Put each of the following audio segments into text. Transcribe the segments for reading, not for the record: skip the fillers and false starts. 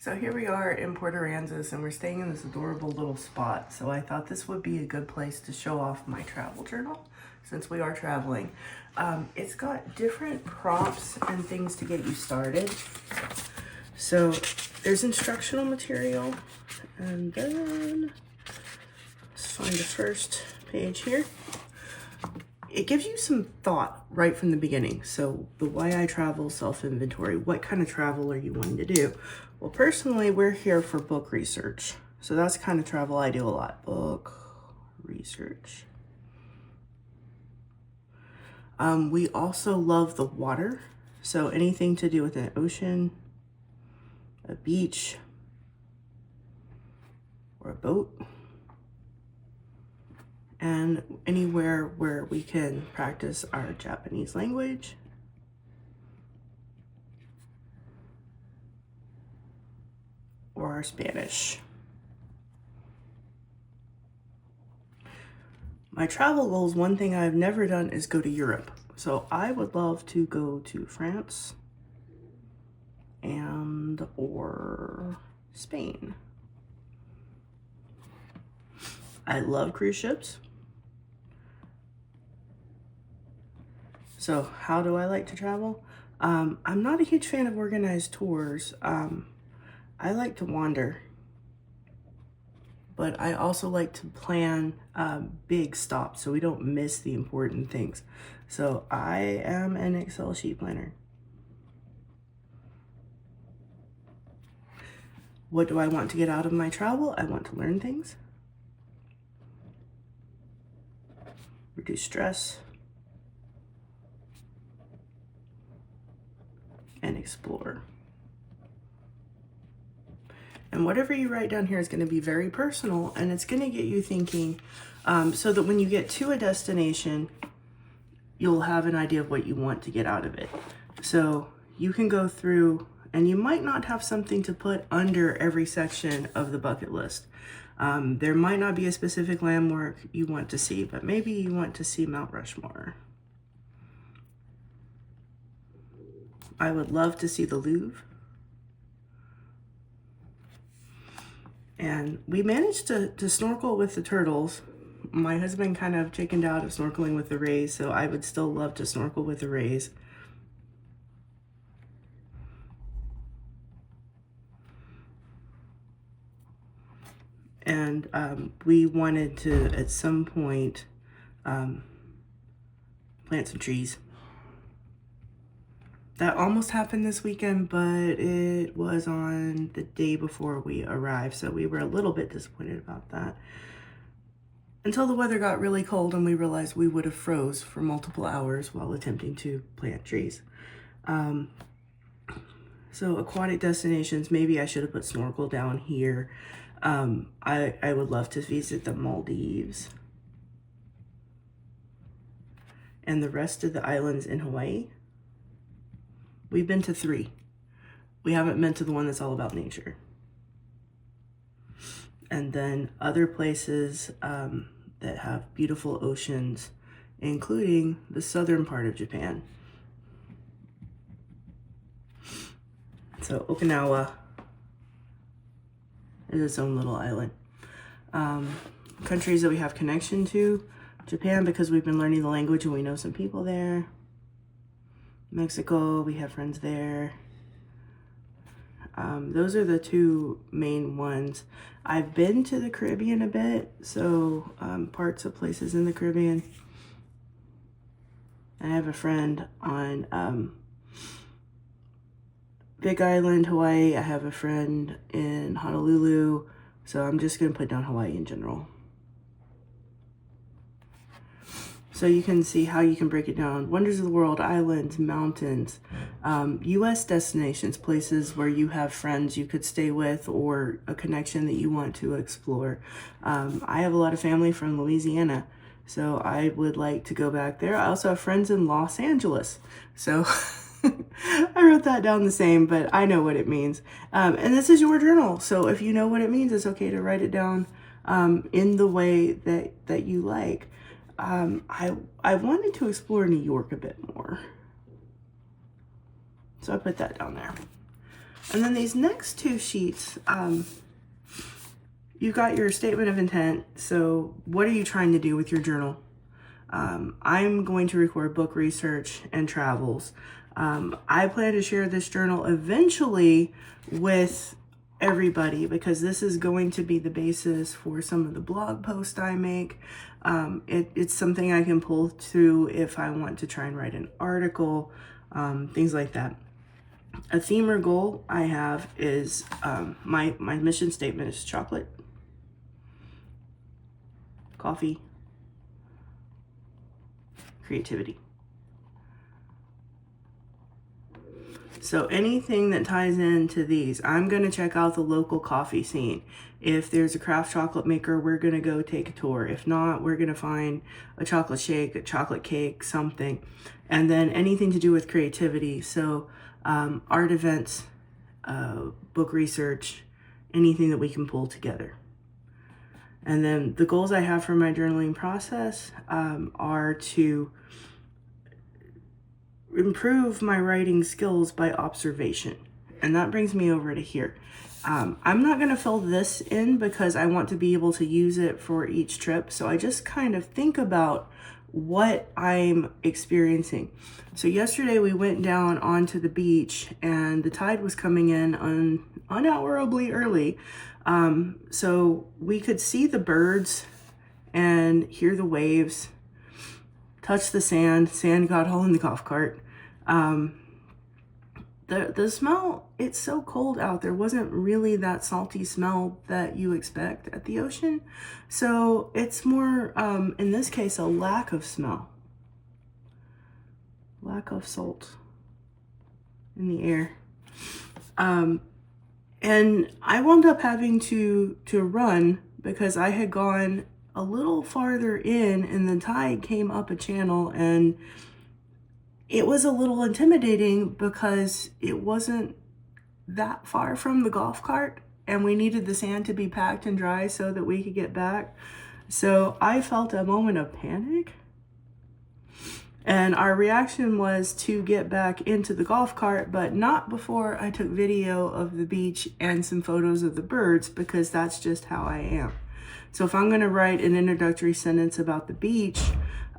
So here we are in Port Aransas and we're staying in this adorable little spot. So I thought this would be a good place to show off my travel journal since we are traveling. It's got different prompts and things to get you started. So there's instructional material, and then let's find the first page here. It gives you some thought right from the beginning. So the why I travel, self-inventory, what kind of travel are you wanting to do? Well, personally, we're here for book research. So that's the kind of travel I do a lot, book research. We also love the water. So anything to do with an ocean, a beach, or a boat. And anywhere where we can practice our Japanese language. Or our Spanish. My travel goals, one thing I've never done is go to Europe. So I would love to go to France and or Spain. I love cruise ships. So how do I like to travel? I'm not a huge fan of organized tours. I like to wander, but I also like to plan big stops so we don't miss the important things. So I am an Excel sheet planner. What do I want to get out of my travel? I want to learn things, reduce stress, and explore. And whatever you write down here is going to be very personal, and it's going to get you thinking so that when you get to a destination, you'll have an idea of what you want to get out of it. So you can go through, and you might not have something to put under every section of the bucket list. There might not be a specific landmark you want to see, but maybe you want to see Mount Rushmore. I would love to see the Louvre. And we managed to snorkel with the turtles. My husband kind of chickened out of snorkeling with the rays, so I would still love to snorkel with the rays. And we wanted to, at some point, plant some trees. That almost happened this weekend, but it was on the day before we arrived, so we were a little bit disappointed about that. Until the weather got really cold and we realized we would have froze for multiple hours while attempting to plant trees. So aquatic destinations, maybe I should have put snorkel down here. I would love to visit the Maldives and the rest of the islands in Hawaii. We've been to 3. We haven't been to the one that's all about nature. And then other places that have beautiful oceans, including the southern part of Japan. So Okinawa is its own little island. Countries that we have connection to, Japan, because we've been learning the language and we know some people there. Mexico, we have friends there. Those are the 2 main ones. I've been to the Caribbean a bit, so parts of places in the Caribbean. I have a friend on Big Island, Hawaii. I have a friend in Honolulu, so I'm just going to put down Hawaii in general. So you can see how you can break it down. Wonders of the world, islands, mountains, U.S. destinations, places where you have friends you could stay with or a connection that you want to explore. I have a lot of family from Louisiana, so I would like to go back there. I also have friends in Los Angeles, so I wrote that down the same, but I know what it means. And this is your journal, so if you know what it means, it's okay to write it down in the way that you like. I wanted to explore New York a bit more, so I put that down there. And then these next two sheets, you've got your statement of intent. So what are you trying to do with your journal? I'm going to record book research and travels. I plan to share this journal eventually with everybody because this is going to be the basis for some of the blog posts I make. It's something I can pull through if I want to try and write an article, things like that. A theme or goal I have is my mission statement is chocolate, coffee, creativity. So anything that ties into these, I'm going to check out the local coffee scene. If there's a craft chocolate maker, we're going to go take a tour. If not, we're going to find a chocolate shake, a chocolate cake, something. And then anything to do with creativity. So art events, book research, anything that we can pull together. And then the goals I have for my journaling process are to improve my writing skills by observation. And that brings me over to here. I'm not going to fill this in because I want to be able to use it for each trip. So I just kind of think about what I'm experiencing. So yesterday we went down onto the beach and the tide was coming in unhourably early. So we could see the birds and hear the waves, touch the sand. Sand got all in the golf cart. The smell, it's so cold out there, wasn't really that salty smell that you expect at the ocean. So it's more, in this case, a lack of smell. Lack of salt in the air. And I wound up having to run because I had gone a little farther in and the tide came up a channel, and it was a little intimidating because it wasn't that far from the golf cart and we needed the sand to be packed and dry so that we could get back. So I felt a moment of panic. And our reaction was to get back into the golf cart, but not before I took video of the beach and some photos of the birds, because that's just how I am. So if I'm going to write an introductory sentence about the beach,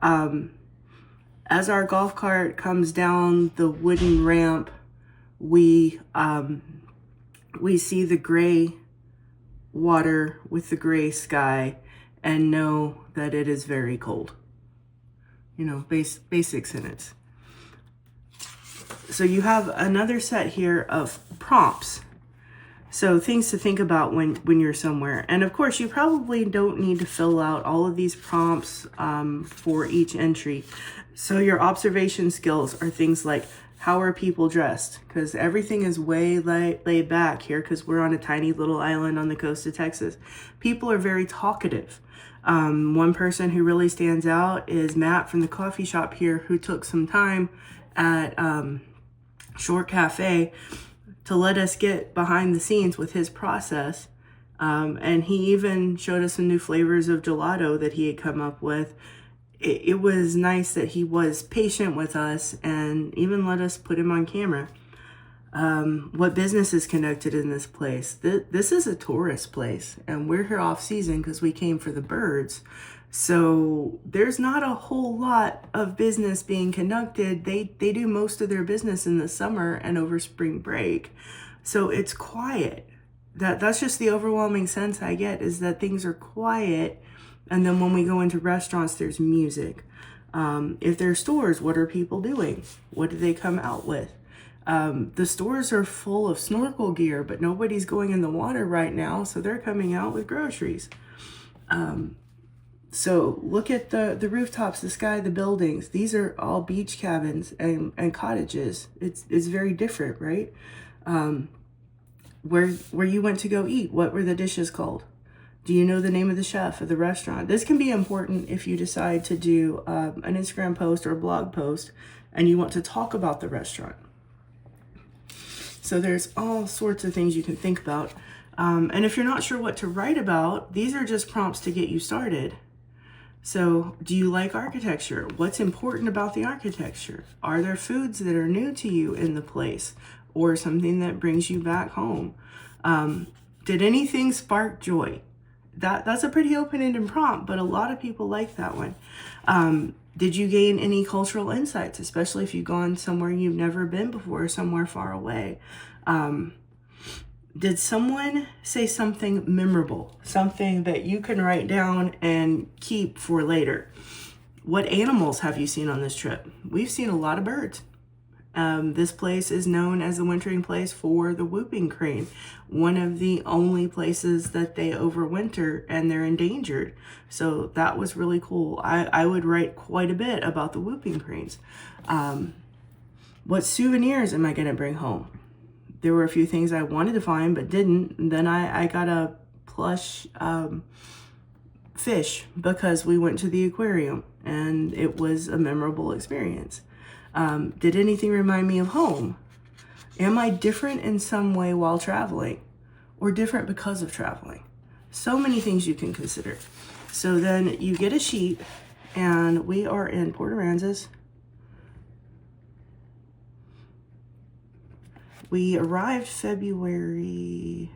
as our golf cart comes down the wooden ramp, we see the gray water with the gray sky and know that it is very cold. You know, basic sentence. So you have another set here of prompts. So things to think about when you're somewhere. And of course, you probably don't need to fill out all of these prompts for each entry. So your observation skills are things like, how are people dressed? Because everything is way laid back here because we're on a tiny little island on the coast of Texas. People are very talkative. One person who really stands out is Matt from the coffee shop here, who took some time at Short Cafe to let us get behind the scenes with his process. And he even showed us some new flavors of gelato that he had come up with. It was nice that he was patient with us and even let us put him on camera. What business is conducted in this place? This is a tourist place, and we're here off season because we came for the birds. So there's not a whole lot of business being conducted. They do most of their business in the summer and over spring break. So it's quiet. That's just the overwhelming sense I get, is that things are quiet. And then when we go into restaurants, there's music. If there's stores, what are people doing? What do they come out with? The stores are full of snorkel gear, but nobody's going in the water right now, so they're coming out with groceries. So look at the rooftops, the sky, the buildings. These are all beach cabins and cottages. It's very different, right? Where you went to go eat, what were the dishes called? Do you know the name of the chef of the restaurant? This can be important if you decide to do an Instagram post or a blog post and you want to talk about the restaurant. So there's all sorts of things you can think about. And if you're not sure what to write about, these are just prompts to get you started. So do you like architecture? What's important about the architecture? Are there foods that are new to you in the place? or something that brings you back home. Did anything spark joy? That's a pretty open-ended prompt, but a lot of people like that one. Did you gain any cultural insights, especially if you've gone somewhere you've never been before, somewhere far away? Did someone say something memorable, something that you can write down and keep for later? What animals have you seen on this trip? We've seen a lot of birds. This place is known as the wintering place for the whooping crane, one of the only places that they overwinter and they're endangered. So that was really cool. I would write quite a bit about the whooping cranes. What souvenirs am I going to bring home? There were a few things I wanted to find but didn't. And then I got a plush fish because we went to the aquarium and it was a memorable experience. Did anything remind me of home? Am I different in some way while traveling or different because of traveling? So many things you can consider. So then you get a sheet, and we are in Port Aransas. We arrived February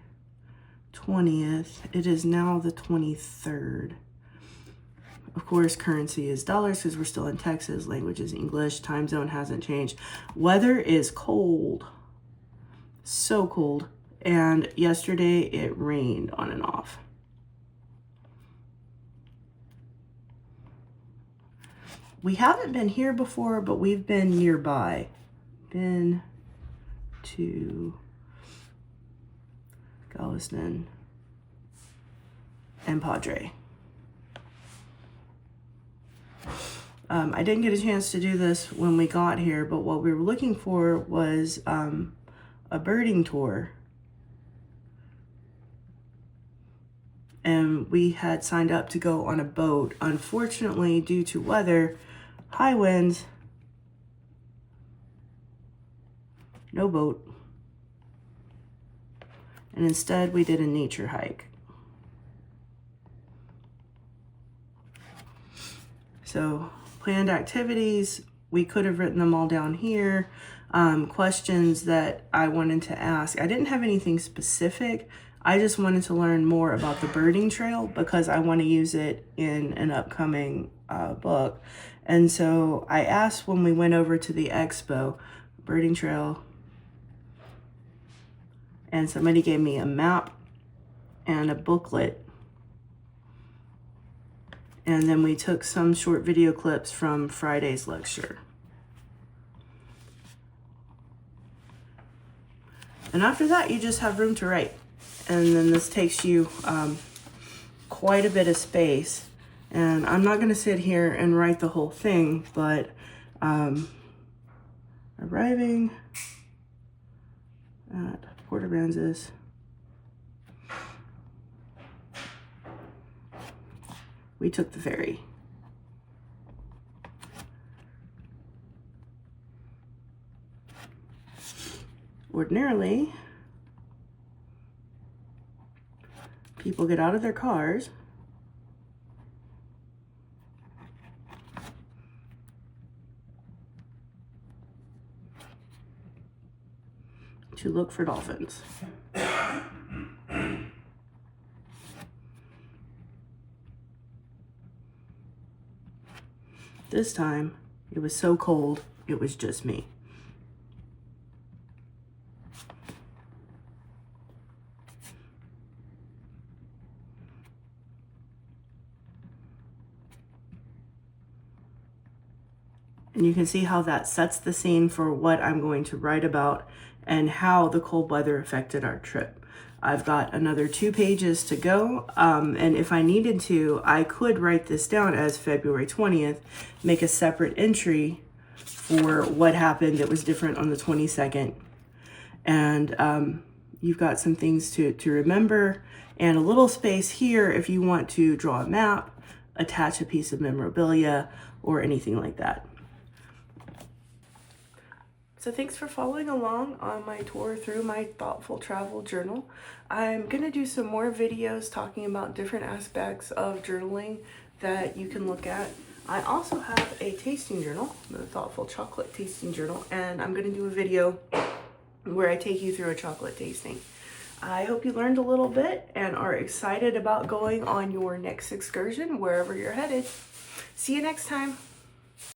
20th. It is now the 23rd. Of course, currency is dollars because we're still in Texas. Language is English. Time zone hasn't changed. Weather is cold. So cold. And yesterday it rained on and off. We haven't been here before, but we've been nearby. Been to Galveston and Padre. I didn't get a chance to do this when we got here, but what we were looking for was a birding tour. And we had signed up to go on a boat. Unfortunately, due to weather, high winds, no boat. And instead, we did a nature hike. So, planned activities, we could have written them all down here. Questions that I wanted to ask. I didn't have anything specific. I just wanted to learn more about the birding trail because I want to use it in an upcoming book. And so I asked when we went over to the expo, birding trail, and somebody gave me a map and a booklet. And then we took some short video clips from Friday's lecture. And after that, you just have room to write. And then this takes you quite a bit of space. And I'm not going to sit here and write the whole thing, but arriving at Port Aransas. We took the ferry. Ordinarily, people get out of their cars to look for dolphins. This time, it was so cold, it was just me. And you can see how that sets the scene for what I'm going to write about and how the cold weather affected our trip. I've got another 2 pages to go, and if I needed to, I could write this down as February 20th, make a separate entry for what happened that was different on the 22nd. And you've got some things to remember, and a little space here if you want to draw a map, attach a piece of memorabilia, or anything like that. So thanks for following along on my tour through my thoughtful travel journal. I'm going to do some more videos talking about different aspects of journaling that you can look at. I also have a tasting journal, the Thoughtful Chocolate Tasting Journal, and I'm going to do a video where I take you through a chocolate tasting. I hope you learned a little bit and are excited about going on your next excursion wherever you're headed. See you next time.